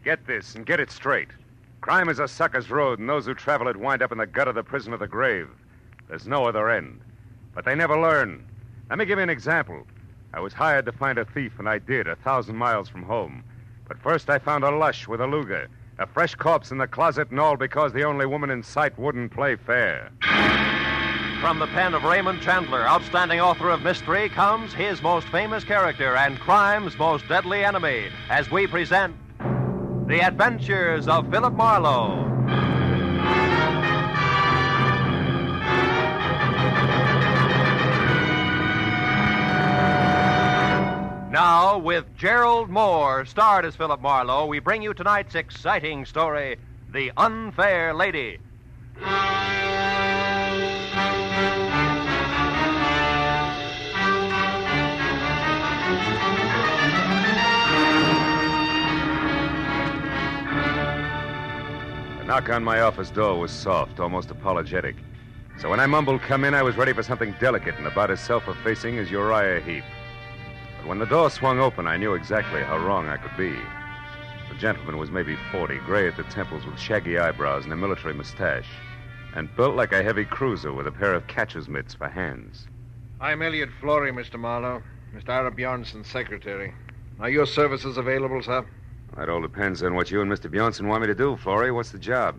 Get this and get it straight. Crime is a sucker's road, and those who travel it wind up in the gut of the prison of the grave. There's no other end. But they never learn. Let me give you an example. I was hired to find a thief, and I did, 1,000 miles from home. But first I found a lush with a Luger, a fresh corpse in the closet, and all because the only woman in sight wouldn't play fair. From the pen of Raymond Chandler, outstanding author of mystery, comes his most famous character and crime's most deadly enemy, as we present The Adventures of Philip Marlowe. Now, with Gerald Moore, starred as Philip Marlowe, we bring you tonight's exciting story, The Unfair Lady. The knock on my office door was soft, almost apologetic. So when I mumbled, "Come in," I was ready for something delicate and about as self-effacing as Uriah Heep. But when the door swung open, I knew exactly how wrong I could be. The gentleman was maybe 40, gray at the temples with shaggy eyebrows and a military mustache, and built like a heavy cruiser with a pair of catcher's mitts for hands. I'm Elliot Flory, Mr. Marlowe. Mr. Ira Bjornson's secretary. Are your services available, sir? That all depends on what you and Mr. Bjornson want me to do, Flory. What's the job?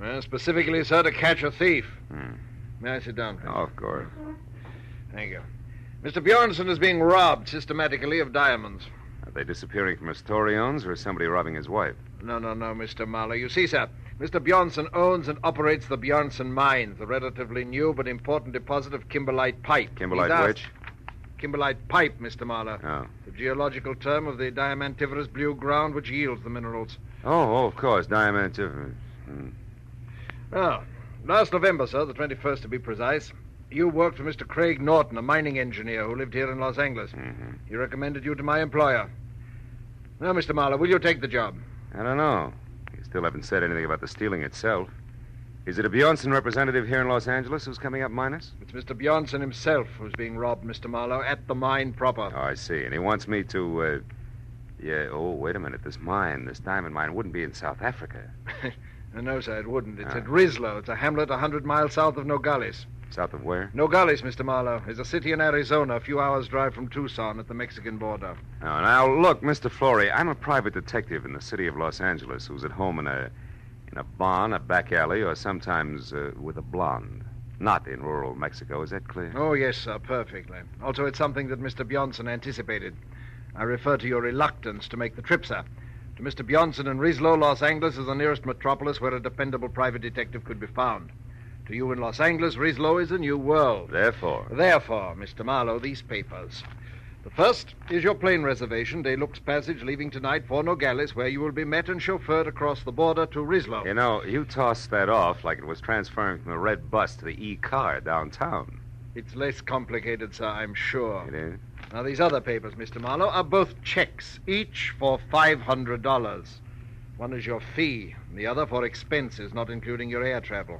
Well, specifically, sir, to catch a thief. May I sit down, please? Oh, of course. Thank you. Mr. Bjornson is being robbed systematically of diamonds. Are they disappearing from a store he owns, or is somebody robbing his wife? No, Mr. Marlowe. You see, sir, Mr. Bjornson owns and operates the Bjornson Mines, a relatively new but important deposit of kimberlite pipe. Kimberlite which? Kimberlite pipe, Mr. Marlowe. Oh. The geological term of the diamantiferous blue ground which yields the minerals. Oh, of course, diamantiferous. Well, last November, sir, the 21st to be precise, you worked for Mr. Craig Norton, a mining engineer who lived here in Los Angeles. Mm-hmm. He recommended you to my employer. Now, Mr. Marlowe, will you take the job? I don't know. You still haven't said anything about the stealing itself. Is it a Bjornson representative here in Los Angeles who's coming up minus? It's Mr. Bjornson himself who's being robbed, Mr. Marlowe, at the mine proper. Oh, I see. And he wants me to, wait a minute. This diamond mine wouldn't be in South Africa. No, sir, it wouldn't. It's at Rislo. It's a hamlet 100 miles south of Nogales. South of where? Nogales, Mr. Marlowe, is a city in Arizona, a few hours' drive from Tucson at the Mexican border. Oh, now, look, Mr. Flory, I'm a private detective in the city of Los Angeles who's at home in a barn, a back alley, or sometimes with a blonde. Not in rural Mexico. Is that clear? Oh, yes, sir, perfectly. Also, it's something that Mr. Bjornson anticipated. I refer to your reluctance to make the trip, sir. To Mr. Bjornson in Rislo, Los Angeles is the nearest metropolis where a dependable private detective could be found. To you in Los Angeles, Rislo is a new world. Therefore, Mr. Marlowe, these papers. The first is your plane reservation, De Luxe Passage, leaving tonight for Nogales, where you will be met and chauffeured across the border to Rislo. You know, you tossed that off like it was transferring from the red bus to the E-car downtown. It's less complicated, sir, I'm sure. It is? Now, these other papers, Mr. Marlowe, are both checks, each for $500. One is your fee, and the other for expenses, not including your air travel.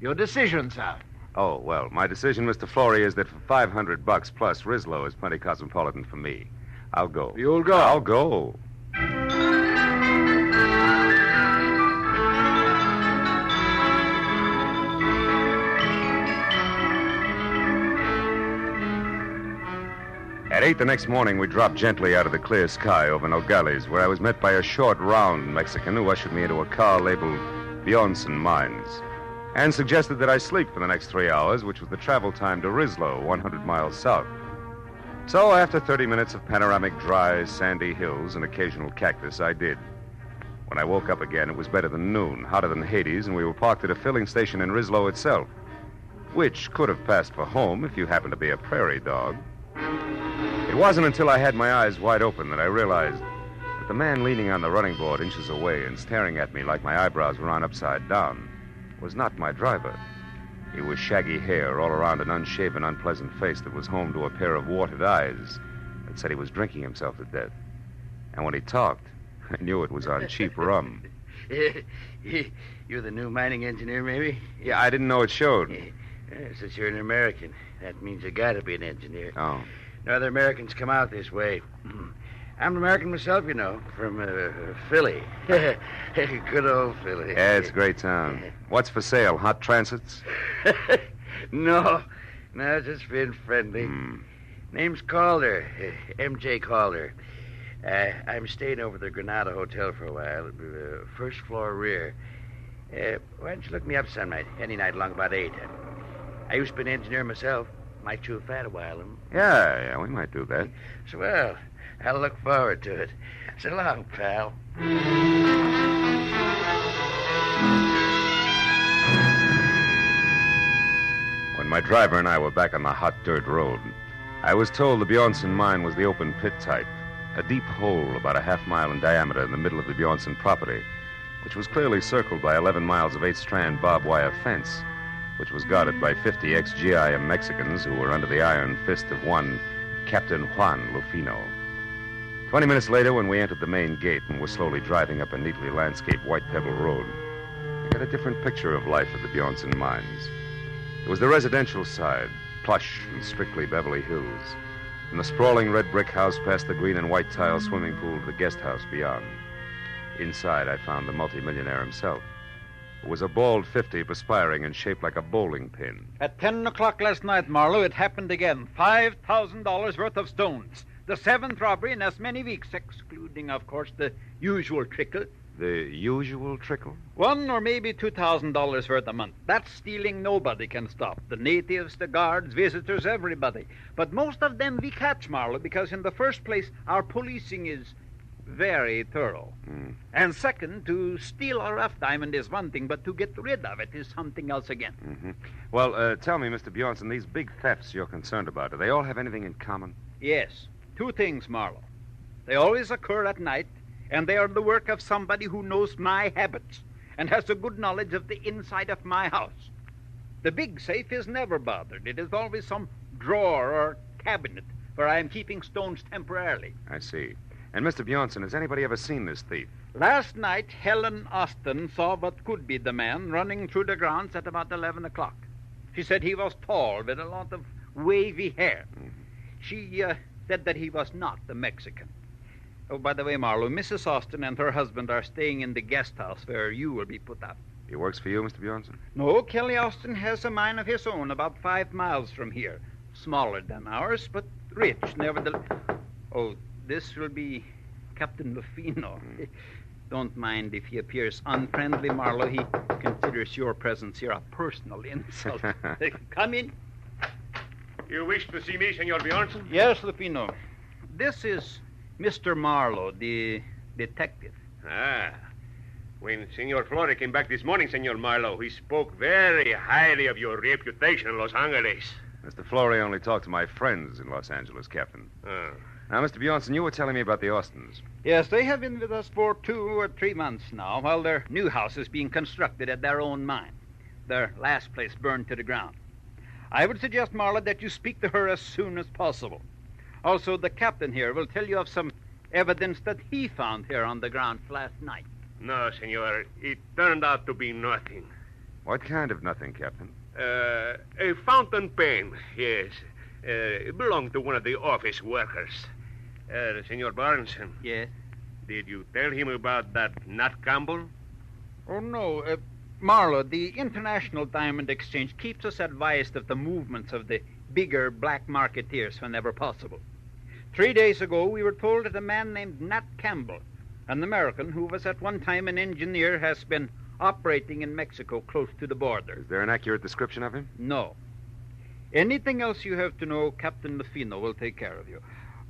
Your decision, sir. Oh, well, my decision, Mr. Flory, is that for $500 plus, Rislo is plenty cosmopolitan for me. I'll go. You'll go? I'll go. At 8 the next morning, we dropped gently out of the clear sky over Nogales, where I was met by a short, round Mexican who ushered me into a car labeled Bjornson Mines, and suggested that I sleep for the next 3 hours, which was the travel time to Rislo, 100 miles south. So after 30 minutes of panoramic dry, sandy hills and occasional cactus, I did. When I woke up again, it was better than noon, hotter than Hades, and we were parked at a filling station in Rislo itself, which could have passed for home if you happened to be a prairie dog. It wasn't until I had my eyes wide open that I realized that the man leaning on the running board inches away and staring at me like my eyebrows were on upside down was not my driver. He was shaggy hair all around an unshaven, unpleasant face that was home to a pair of warted eyes that said he was drinking himself to death. And when he talked, I knew it was on cheap rum. You're the new mining engineer, maybe? Yeah, I didn't know it showed. Since you're an American, that means you gotta be an engineer. Oh. No other Americans come out this way. I'm American myself, you know, from Philly. Good old Philly. Yeah, it's a great town. What's for sale? Hot transits? No, just being friendly. Hmm. Name's Calder, M.J. Calder. I'm staying over at the Granada Hotel for a while, first floor rear. Why don't you look me up some night, any night along about 8? I used to be an engineer myself. Might chew fat a while. Yeah, we might do that. So, well, I'll look forward to it. So long, pal. When my driver and I were back on the hot dirt road, I was told the Bjornson mine was the open pit type, a deep hole about a half-mile in diameter in the middle of the Bjornson property, which was clearly circled by 11 miles of 8-strand barbed wire fence, which was guarded by 50 ex-GIM Mexicans who were under the iron fist of one Captain Juan Lufino. 20 minutes later, when we entered the main gate and were slowly driving up a neatly landscaped white pebble road, I got a different picture of life at the Bjornson mines. It was the residential side, plush and strictly Beverly Hills. From the sprawling red brick house past the green and white tile swimming pool to the guest house beyond. Inside, I found the multimillionaire himself. It was a bald 50, perspiring and shaped like a bowling pin. At 10 o'clock last night, Marlowe, it happened again. $5,000 worth of stones. The 7th robbery in as many weeks, excluding, of course, the usual trickle. The usual trickle? $1,000 or maybe $2,000 worth a month. That stealing nobody can stop. The natives, the guards, visitors, everybody. But most of them we catch, Marlowe, because in the first place, our policing is very thorough. And second, to steal a rough diamond is one thing, but to get rid of it is something else again. Mm-hmm. Well, tell me, Mr. Bjornson, these big thefts you're concerned about, do they all have anything in common? Yes. 2 things, Marlowe. They always occur at night, and they are the work of somebody who knows my habits and has a good knowledge of the inside of my house. The big safe is never bothered. It is always some drawer or cabinet where I am keeping stones temporarily. I see. And, Mr. Bjornson, has anybody ever seen this thief? Last night, Helen Austin saw what could be the man running through the grounds at about 11 o'clock. She said he was tall with a lot of wavy hair. She said that he was not the Mexican. Oh, by the way, Marlowe, Mrs. Austin and her husband are staying in the guest house where you will be put up. He works for you, Mr. Bjornson? No, Kelly Austin has a mine of his own about 5 miles from here. Smaller than ours, but rich, nevertheless. Oh, this will be Captain Lufino. Don't mind if he appears unfriendly, Marlowe. He considers your presence here a personal insult. Come in. You wish to see me, Senor Bjornson? Yes, Lufino. This is Mr. Marlowe, the detective. Ah. When Senor Flores came back this morning, Senor Marlowe, he spoke very highly of your reputation in Los Angeles. Mr. Flory only talked to my friends in Los Angeles, Captain. Now, Mr. Bjornson, you were telling me about the Austins. Yes, they have been with us for 2 or 3 months now, while their new house is being constructed at their own mine. Their last place burned to the ground. I would suggest, Marlowe, that you speak to her as soon as possible. Also, the captain here will tell you of some evidence that he found here on the ground last night. No, Senor. It turned out to be nothing. What kind of nothing, Captain? A fountain pen, yes. It belonged to one of the office workers. Senor Bjornson. Yes? Did you tell him about that Nat Campbell? Oh, no. Marlowe, the International Diamond Exchange keeps us advised of the movements of the bigger black marketeers whenever possible. 3 days ago, we were told that a man named Nat Campbell, an American who was at one time an engineer, has been operating in Mexico close to the border. Is there an accurate description of him? No. Anything else you have to know, Captain Lufino will take care of you.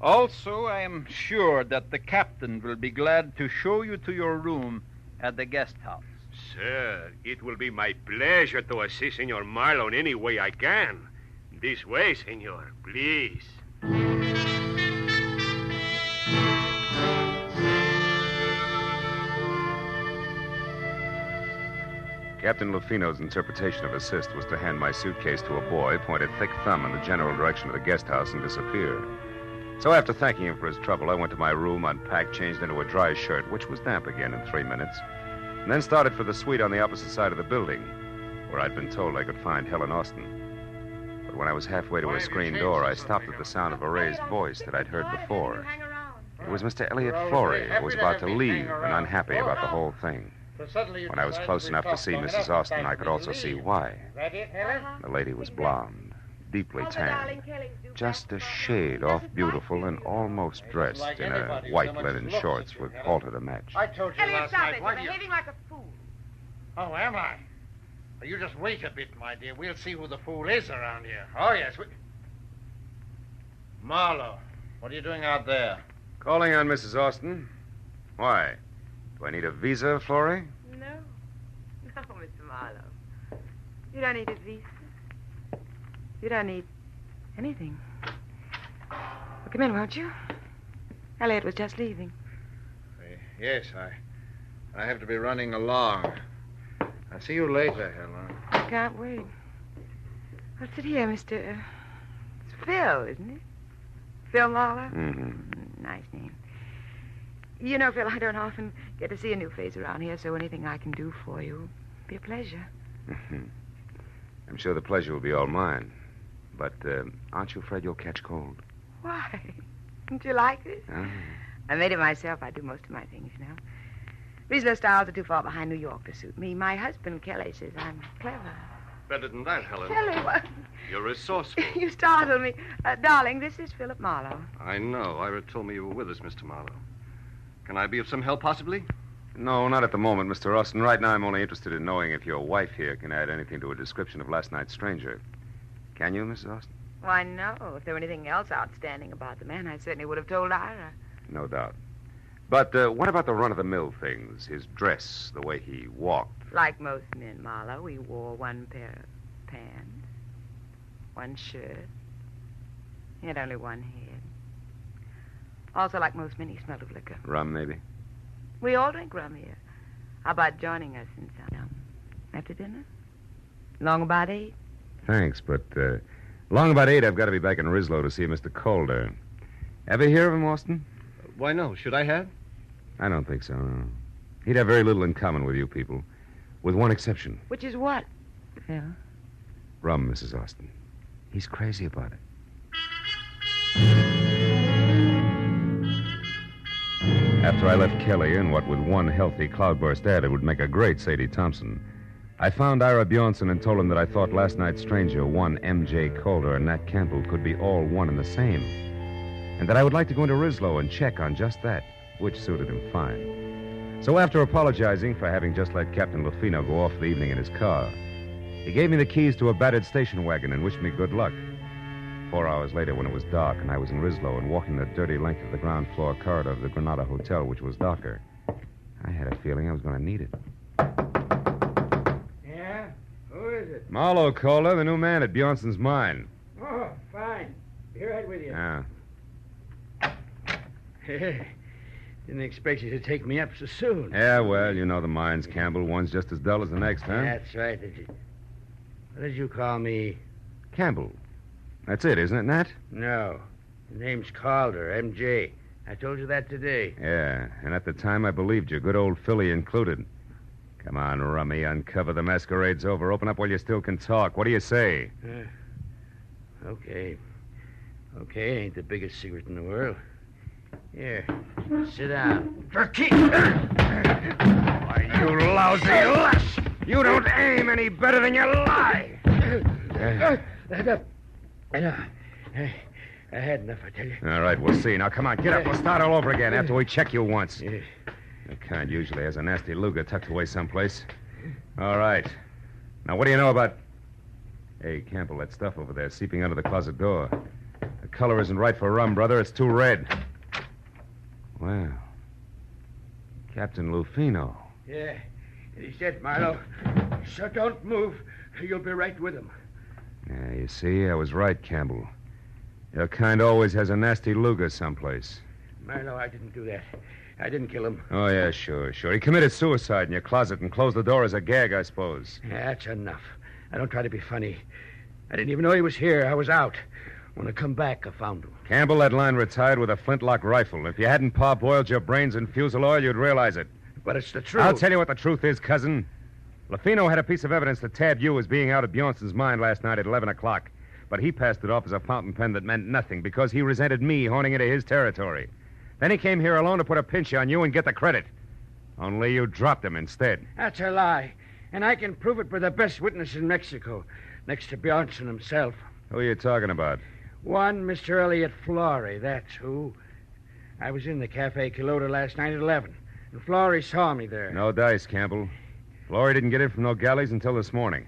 Also, I am sure that the captain will be glad to show you to your room at the guest house. Sir, it will be my pleasure to assist Senor Marlowe in any way I can. This way, Senor, please. Captain Lufino's interpretation of assist was to hand my suitcase to a boy, point a thick thumb in the general direction of the guest house, and disappear. So after thanking him for his trouble, I went to my room, unpacked, changed into a dry shirt, which was damp again in 3 minutes, and then started for the suite on the opposite side of the building, where I'd been told I could find Helen Austin. But when I was halfway to a screen door, I stopped at the sound of a raised voice that I'd heard before. It was Mr. Elliot Florey, who was about to leave and unhappy about the whole thing. When I was close enough to see Mrs. Austin, I could also see why. The lady was blonde, deeply tanned, just a shade off beautiful and almost dressed in a white linen shorts with halter to match. I told you Elliot, last stop night. it. Why You're do you... behaving like a fool. Oh, am I? Well, you just wait a bit, my dear. We'll see who the fool is around here. Oh, yes. Marlowe, what are you doing out there? Calling on Mrs. Austin. Why? Do I need a visa, Florey? No. No, Mr. Marlowe. You don't need a visa. You don't need anything. Well, come in, won't you? Elliot was just leaving. Yes, I have to be running along. I'll see you later, Helen. I can't wait. Well, sit here, Mr. It's Phil, isn't it? Phil Marlowe? Mm-hmm. Nice name. You know, Phil, I don't often get to see a new face around here, so anything I can do for you will be a pleasure. I'm sure the pleasure will be all mine. But aren't you afraid you'll catch cold? Why? Don't you like it? Oh. I made it myself. I do most of my things, you know. Regional styles are too far behind New York to suit me. My husband, Kelly, says I'm clever. Better than that, Helen. Kelly, what? You're resourceful. You startled me. Darling, this is Philip Marlowe. I know. Ira told me you were with us, Mr. Marlowe. Can I be of some help, possibly? No, not at the moment, Mr. Austin. Right now, I'm only interested in knowing if your wife here can add anything to a description of last night's stranger. Can you, Mrs. Austin? Why, no. If there were anything else outstanding about the man, I certainly would have told Ira. No doubt. But what about the run-of-the-mill things? His dress, the way he walked. Like most men, Marlowe, he wore one pair of pants, one shirt. He had only one head. Also, like most men, he smelled of liquor. Rum, maybe? We all drink rum here. How about joining us in some after dinner? Long about 8? Thanks, but long about 8, I've got to be back in Rislow to see Mr. Calder. Ever hear of him, Austin? Why, no. Should I have? I don't think so, no. He'd have very little in common with you people, with one exception. Which is what, Phil? Rum, Mrs. Austin. He's crazy about it. After I left Kelly in what with one healthy cloudburst added would make a great Sadie Thompson, I found Ira Bjornson and told him that I thought last night's stranger, one M.J. Calder and Nat Campbell, could be all one and the same, and that I would like to go into Rislow and check on just that, which suited him fine. So after apologizing for having just let Captain Lufino go off for the evening in his car, he gave me the keys to a battered station wagon and wished me good luck. 4 hours later, when it was dark and I was in Rislow and walking the dirty length of the ground floor corridor of the Granada Hotel, which was darker, I had a feeling I was going to need it. Yeah? Who is it? Marlowe, Calder, the new man at Bjornson's mine. Oh, fine. Be right with you. Yeah. Didn't expect you to take me up so soon. Yeah, well, you know the mines, Campbell. One's just as dull as the next, huh? That's right. What did you call me? Campbell. That's it, isn't it, Nat? No. The name's Calder, M.J. I told you that today. Yeah, and at the time I believed you, good old Philly included. Come on, Rummy, uncover the masquerade's over. Open up while you still can talk. What do you say? Okay. Okay, ain't the biggest secret in the world. Here, sit down. Why, you lousy lush! You don't aim any better than you lie! I had enough, I tell you. All right, we'll see. Now, come on, get up. We'll start all over again after we check you once. Yeah. The kind usually has a nasty Luger tucked away someplace. All right. Now, what do you know about... Hey, Campbell, that stuff over there seeping under the closet door. The color isn't right for rum, brother. It's too red. Well, Captain Lufino. Yeah, he's dead, Marlowe. So don't move. You'll be right with him. Yeah, you see, I was right, Campbell. Your kind always has a nasty Luger someplace. Marlowe, I didn't do that. I didn't kill him. Oh, yeah, sure. He committed suicide in your closet and closed the door as a gag, I suppose. Yeah, that's enough. I don't try to be funny. I didn't even know he was here. I was out. When I come back, I found him. Campbell, that line retired with a flintlock rifle. If you hadn't parboiled your brains in fusel oil, you'd realize it. But it's the truth. I'll tell you what the truth is, cousin. Lufino had a piece of evidence that tabbed you as being out of Bjornson's mine last night at 11 o'clock. But he passed it off as a fountain pen that meant nothing because he resented me horning into his territory. Then he came here alone to put a pinch on you and get the credit. Only you dropped him instead. That's a lie. And I can prove it by the best witness in Mexico, next to Bjornson himself. Who are you talking about? One Mr. Elliot Flory, that's who. I was in the Cafe Quilota last night at 11, and Flory saw me there. No dice, Campbell. Flory didn't get in from Nogales until this morning.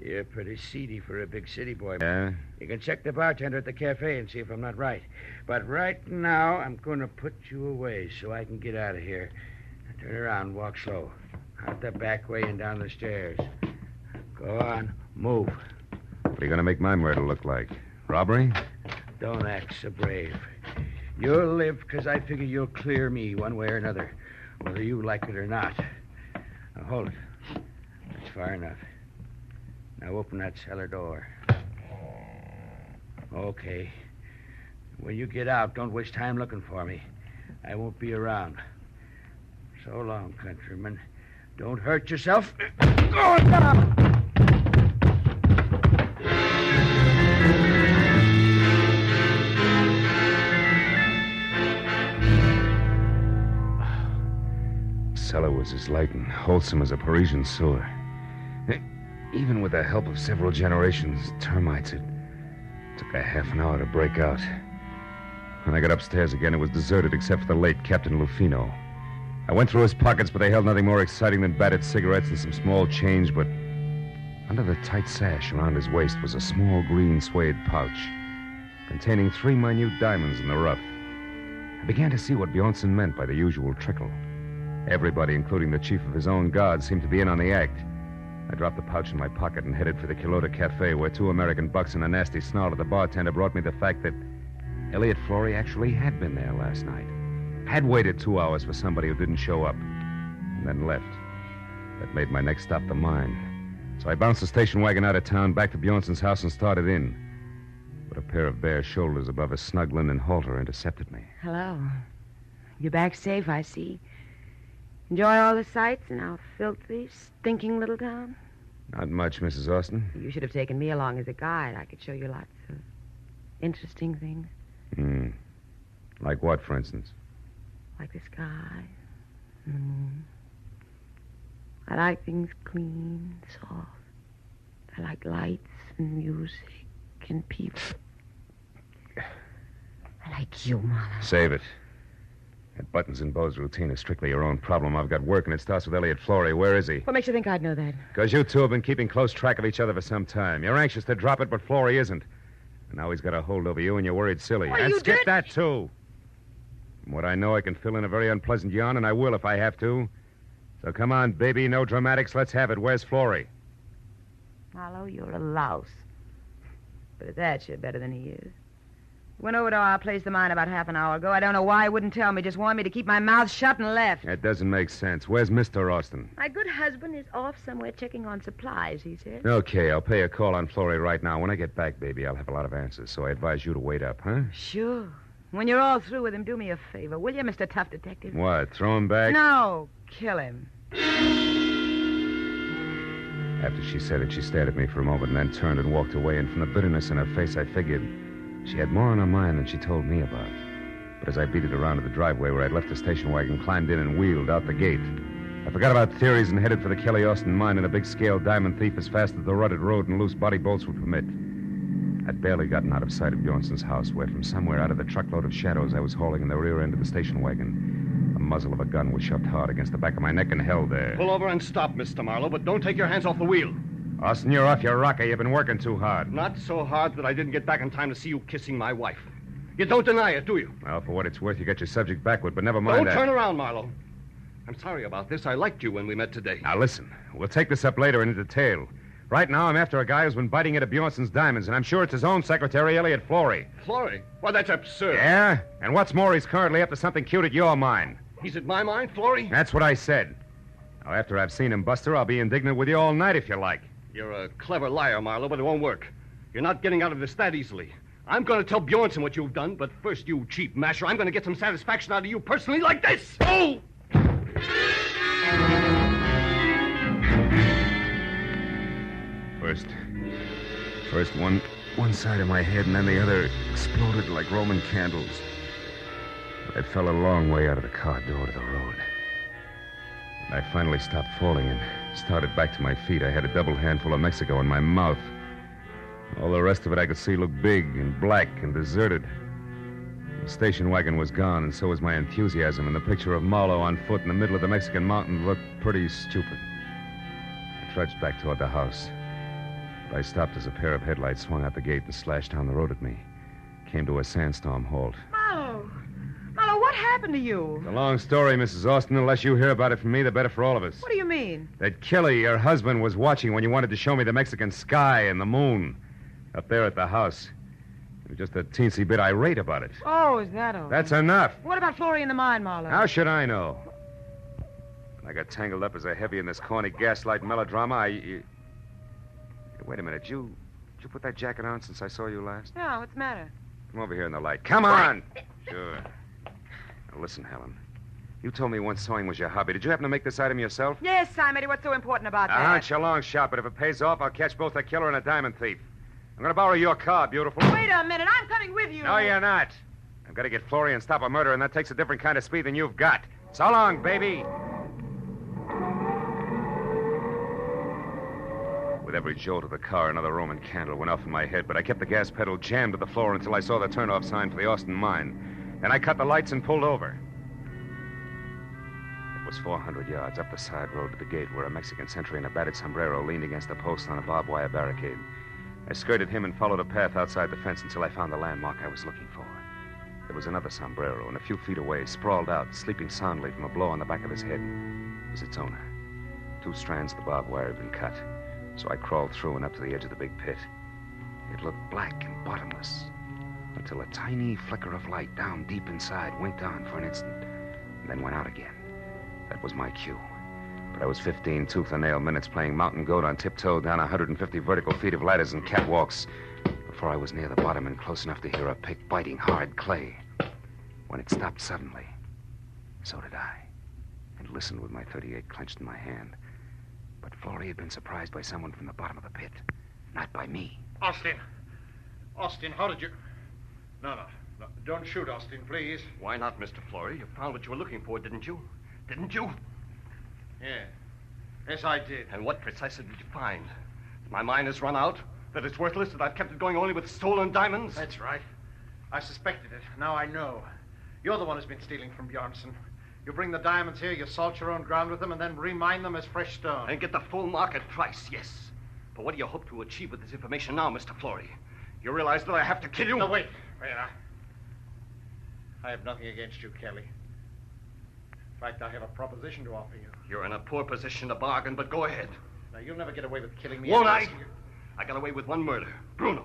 You're pretty seedy for a big city boy. Yeah? You can check the bartender at the cafe and see if I'm not right. But right now, I'm going to put you away so I can get out of here. Turn around and walk slow. Out the back way and down the stairs. Go on, move. What are you going to make my murder look like? Robbery? Don't act so brave. You'll live because I figure you'll clear me one way or another, whether you like it or not. Now, hold it. That's far enough. Now open that cellar door. Okay. When you get out, don't waste time looking for me. I won't be around. So long, countryman. Don't hurt yourself. Go now! The cellar was as light and wholesome as a Parisian sewer. Even with the help of several generations of termites, it took a half an hour to break out. When I got upstairs again, it was deserted except for the late Captain Lufino. I went through his pockets, but they held nothing more exciting than battered cigarettes and some small change, but under the tight sash around his waist was a small green suede pouch containing 3 minute diamonds in the rough. I began to see what Bjornson meant by the usual trickle. Everybody, including the chief of his own guard, seemed to be in on the act. I dropped the pouch in my pocket and headed for the Quilota Cafe, where 2 American bucks and a nasty snarl at the bartender brought me the fact that Elliot Flory actually had been there last night. Had waited 2 hours for somebody who didn't show up, and then left. That made my next stop the mine. So I bounced the station wagon out of town, back to Bjornson's house, and started in. But a pair of bare shoulders above a snug linen halter intercepted me. Hello. You're back safe, I see. Enjoy all the sights in our filthy, stinking little town? Not much, Mrs. Austin. You should have taken me along as a guide. I could show you lots of interesting things. Like what, for instance? Like the sky and the moon. I like things clean, soft. I like lights and music and people. I like you, Marlowe. Save it. That buttons and bows routine is strictly your own problem. I've got work, and it starts with Elliot Flory. Where is he? What makes you think I'd know that? Because you two have been keeping close track of each other for some time. You're anxious to drop it, but Flory isn't. And now he's got a hold over you, and you're worried silly. Why, and you skip did- that, too. From what I know, I can fill in a very unpleasant yarn, and I will if I have to. So come on, baby, no dramatics. Let's have it. Where's Flory? Marlowe, you're a louse. But at that, you're better than he is. Went over to our place of mine about half an hour ago. I don't know why he wouldn't tell me. Just warned me to keep my mouth shut and left. That doesn't make sense. Where's Mr. Austin? My good husband is off somewhere checking on supplies, he said. Okay, I'll pay a call on Flory right now. When I get back, baby, I'll have a lot of answers, so I advise you to wait up, huh? Sure. When you're all through with him, do me a favor, will you, Mr. Tough Detective? What, throw him back? No, kill him. After she said it, she stared at me for a moment and then turned and walked away, and from the bitterness in her face, I figured she had more on her mind than she told me about. But as I beat it around to the driveway where I'd left the station wagon, climbed in and wheeled out the gate, I forgot about theories and headed for the Kelly Austin mine in a big-scale diamond thief as fast as the rutted road and loose body bolts would permit. I'd barely gotten out of sight of Bjornson's house, where from somewhere out of the truckload of shadows I was hauling in the rear end of the station wagon, the muzzle of a gun was shoved hard against the back of my neck and held there. Pull over and stop, Mr. Marlowe, but don't take your hands off the wheel. Austin, you're off your rocker. You've been working too hard. Not so hard that I didn't get back in time to see you kissing my wife. You don't deny it, do you? Well, for what it's worth, you got your subject backward, but never mind Don't that. turn around, Marlowe. I'm sorry about this. I liked you when we met today. Now, listen. We'll take this up later in detail. Right now, I'm after a guy who's been biting into Bjornson's diamonds, and I'm sure it's his own secretary, Elliot Flory. Flory? Well, that's absurd. Yeah? And what's more, he's currently up to something cute at your mine. He's at my mine, Flory? That's what I said. Now, after I've seen him, Buster, I'll be indignant with you all night if you like. You're a clever liar, Marlowe, but it won't work. You're not getting out of this that easily. I'm going to tell Bjornson what you've done, but first, you cheap masher, I'm going to get some satisfaction out of you personally like this. Oh! First one side of my head, and then the other exploded like Roman candles. But I fell a long way out of the car door to the road. When I finally stopped falling and started back to my feet, I had a double handful of Mexico in my mouth. All the rest of it I could see looked big and black and deserted. The station wagon was gone, and so was my enthusiasm, and the picture of Marlowe on foot in the middle of the Mexican mountain looked pretty stupid. I trudged back toward the house. But I stopped as a pair of headlights swung out the gate and slashed down the road at me. Came to a sandstorm halt. Marlowe! Marlowe, what happened to you? It's a long story, Mrs. Austin. The less you hear about it from me, the better for all of us. What do you mean? That Kelly, your husband, was watching when you wanted to show me the Mexican sky and the moon. Up there at the house. He was just a teensy bit irate about it. Oh, is that all? That's enough. What about Florrie in the mine, Marlowe? How should I know? When I got tangled up as a heavy in this corny gaslight melodrama, Hey, wait a minute. Did you put that jacket on since I saw you last? No, what's the matter? Come over here in the light. Come on! Sure. Now, listen, Helen. You told me once sewing was your hobby. Did you happen to make this item yourself? Yes, Simon. What's so important about that? It's a long shot, but if it pays off, I'll catch both a killer and a diamond thief. I'm going to borrow your car, beautiful. Wait a minute. I'm coming with you. No, you're not. I've got to get Florrie and stop a murder, and that takes a different kind of speed than you've got. So long, baby. With every jolt of the car, another Roman candle went off in my head, but I kept the gas pedal jammed to the floor until I saw the turnoff sign for the Austin mine. Then I cut the lights and pulled over. It was 400 yards up the side road to the gate where a Mexican sentry in a battered sombrero leaned against a post on a barbed wire barricade. I skirted him and followed a path outside the fence until I found the landmark I was looking for. There was another sombrero, and a few feet away, sprawled out, sleeping soundly from a blow on the back of his head, was its owner. 2 strands of the barbed wire had been cut, so I crawled through and up to the edge of the big pit. It looked black and bottomless, until a tiny flicker of light down deep inside winked on for an instant, and then went out again. That was my cue. But I was 15 tooth-and-nail minutes playing mountain goat on tiptoe down 150 vertical feet of ladders and catwalks before I was near the bottom and close enough to hear a pick biting hard clay. When it stopped suddenly, so did I, and listened with my .38 clenched in my hand. But Florrie had been surprised by someone from the bottom of the pit, not by me. Austin, how did you... No. Don't shoot, Austin, please. Why not, Mr. Florrie? You found what you were looking for, didn't you? Didn't you? Yeah. Yes, I did. And what precisely did you find? That my mine has run out? That it's worthless? That I've kept it going only with stolen diamonds? That's right. I suspected it. Now I know. You're the one who's been stealing from Bjornson. You bring the diamonds here, you salt your own ground with them, and then remine them as fresh stone. And get the full market price, yes. But what do you hope to achieve with this information now, Mr. Florrie? You realize that I have to kill you? No, wait. I have nothing against you, Kelly. In fact, I have a proposition to offer you. You're in a poor position to bargain, but go ahead. Now, you'll never get away with killing me. Won't I? I got away with one murder. Bruno.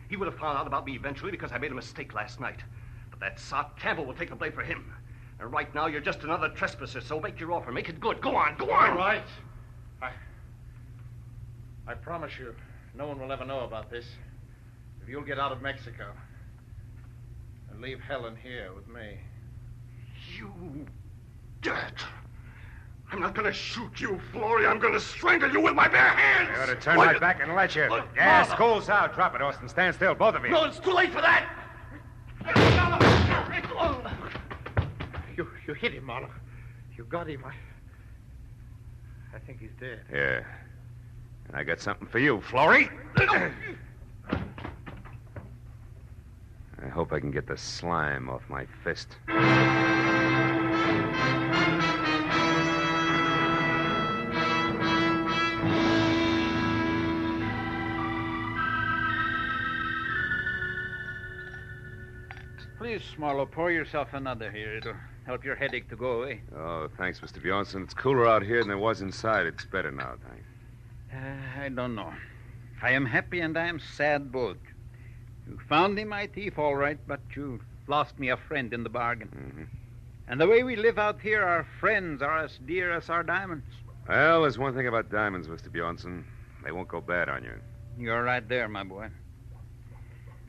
He would have found out about me eventually because I made a mistake last night. But that sot Campbell will take the blame for him. And right now, you're just another trespasser, so make your offer. Make it good. Go on. All right. I promise you, no one will ever know about this. If you'll get out of Mexico and leave Helen here with me. You dirt. I'm not going to shoot you, Florrie. I'm going to strangle you with my bare hands. I ought to turn right back and let you. Yeah, school's out. Drop it, Austin. Stand still, both of you. No, it's too late for that. You hit him, Marlowe. You got him. I think he's dead. Yeah. And I got something for you, Florrie. I hope I can get the slime off my fist. Please, Marlowe, pour yourself another here. It'll help your headache to go away. Oh, thanks, Mr. Bjornson. It's cooler out here than it was inside. It's better now, thanks. I don't know. I am happy and I am sad both. You found me my thief, all right, but you lost me a friend in the bargain. Mm-hmm. And the way we live out here, our friends are as dear as our diamonds. Well, there's one thing about diamonds, Mr. Bjornson. They won't go bad on you. You're right there, my boy.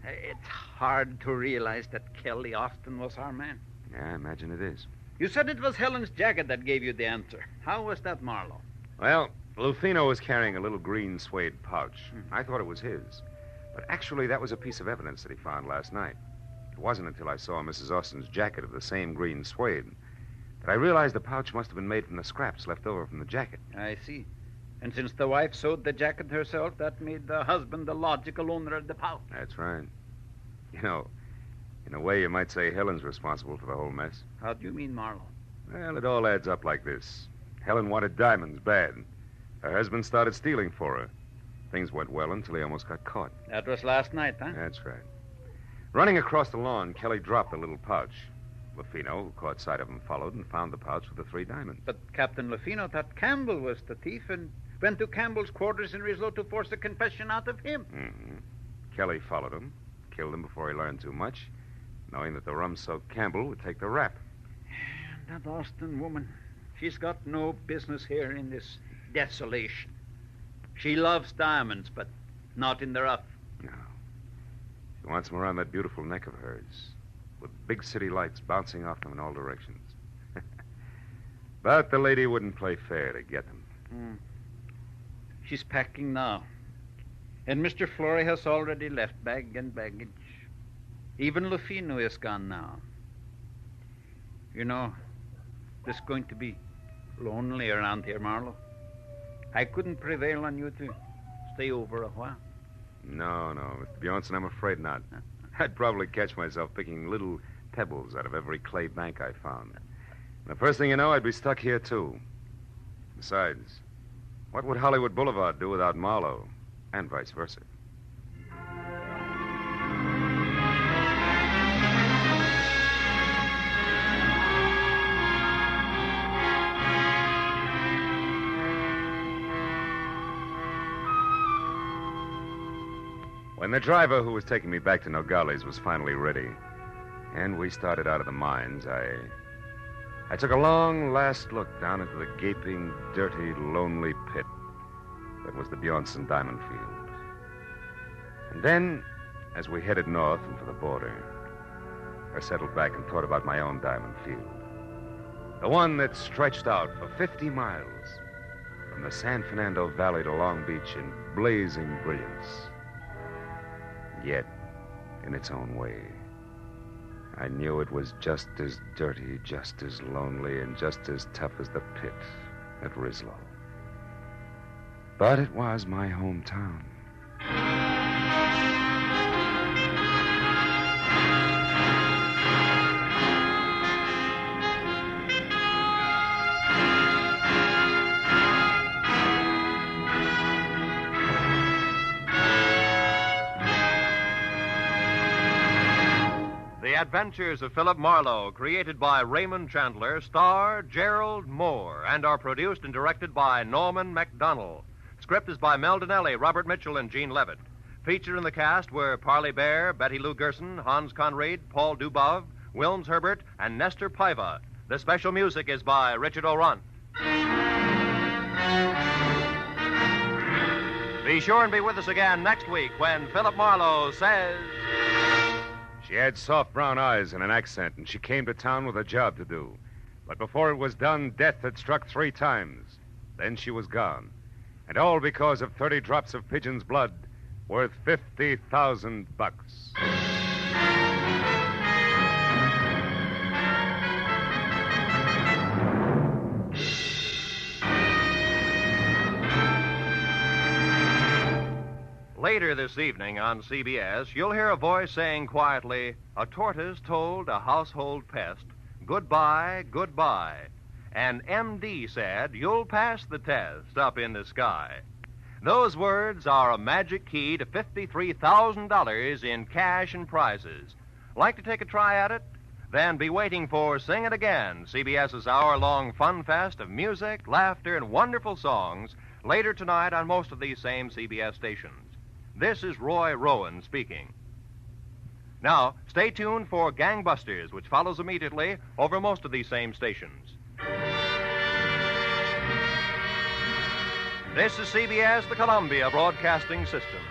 It's hard to realize that Kelly Austin was our man. Yeah, I imagine it is. You said it was Helen's jacket that gave you the answer. How was that, Marlowe? Well, Lufino was carrying a little green suede pouch. I thought it was his. But actually, that was a piece of evidence that he found last night. It wasn't until I saw Mrs. Austin's jacket of the same green suede that I realized the pouch must have been made from the scraps left over from the jacket. I see. And since the wife sewed the jacket herself, that made the husband the logical owner of the pouch. That's right. You know, in a way, you might say Helen's responsible for the whole mess. How do you mean, Marlowe? Well, it all adds up like this. Helen wanted diamonds bad. Her husband started stealing for her. Things went well until he almost got caught. That was last night, huh? That's right. Running across the lawn, Kelly dropped the little pouch. Lafino, who caught sight of him, followed and found the pouch with the 3 diamonds. But Captain Lafino thought Campbell was the thief and went to Campbell's quarters in Rislow to force a confession out of him. Mm-hmm. Kelly followed him, killed him before he learned too much, knowing that the rum-soaked Campbell would take the rap. That Austin woman, she's got no business here in this desolation. She loves diamonds, but not in the rough. No. She wants them around that beautiful neck of hers, with big city lights bouncing off them in all directions. But the lady wouldn't play fair to get them. She's packing now. And Mr. Flory has already left bag and baggage. Even Lafino is gone now. You know, it's going to be lonely around here, Marlowe. I couldn't prevail on you to stay over a while. No, Mr. Bjornson, I'm afraid not. I'd probably catch myself picking little pebbles out of every clay bank I found. And the first thing you know, I'd be stuck here, too. Besides, what would Hollywood Boulevard do without Marlowe? And vice versa. When the driver who was taking me back to Nogales was finally ready, and we started out of the mines, I took a long last look down into the gaping, dirty, lonely pit that was the Bjornson diamond field. And then, as we headed north and for the border, I settled back and thought about my own diamond field. The one that stretched out for 50 miles from the San Fernando Valley to Long Beach in blazing brilliance. Yet, in its own way, I knew it was just as dirty, just as lonely, and just as tough as the pit at Rislow. But it was my hometown. The Adventures of Philip Marlowe, created by Raymond Chandler, star Gerald Moore, and are produced and directed by Norman MacDonald. Script is by Mel Donnelly, Robert Mitchell, and Gene Levitt. Featured in the cast were Parley Bear, Betty Lou Gerson, Hans Conried, Paul Dubov, Wilms Herbert, and Nestor Paiva. The special music is by Richard O'Runt. Be sure and be with us again next week when Philip Marlowe says... She had soft brown eyes and an accent, and she came to town with a job to do. But before it was done, death had struck 3 times. Then she was gone. And all because of 30 drops of pigeon's blood worth $50,000. Later this evening on CBS, you'll hear a voice saying quietly, "A tortoise told a household pest, goodbye, goodbye." And MD said, "You'll pass the test up in the sky." Those words are a magic key to $53,000 in cash and prizes. Like to take a try at it? Then be waiting for Sing It Again, CBS's hour-long fun fest of music, laughter, and wonderful songs later tonight on most of these same CBS stations. This is Roy Rowan speaking. Now, stay tuned for Gangbusters, which follows immediately over most of these same stations. This is CBS, the Columbia Broadcasting System.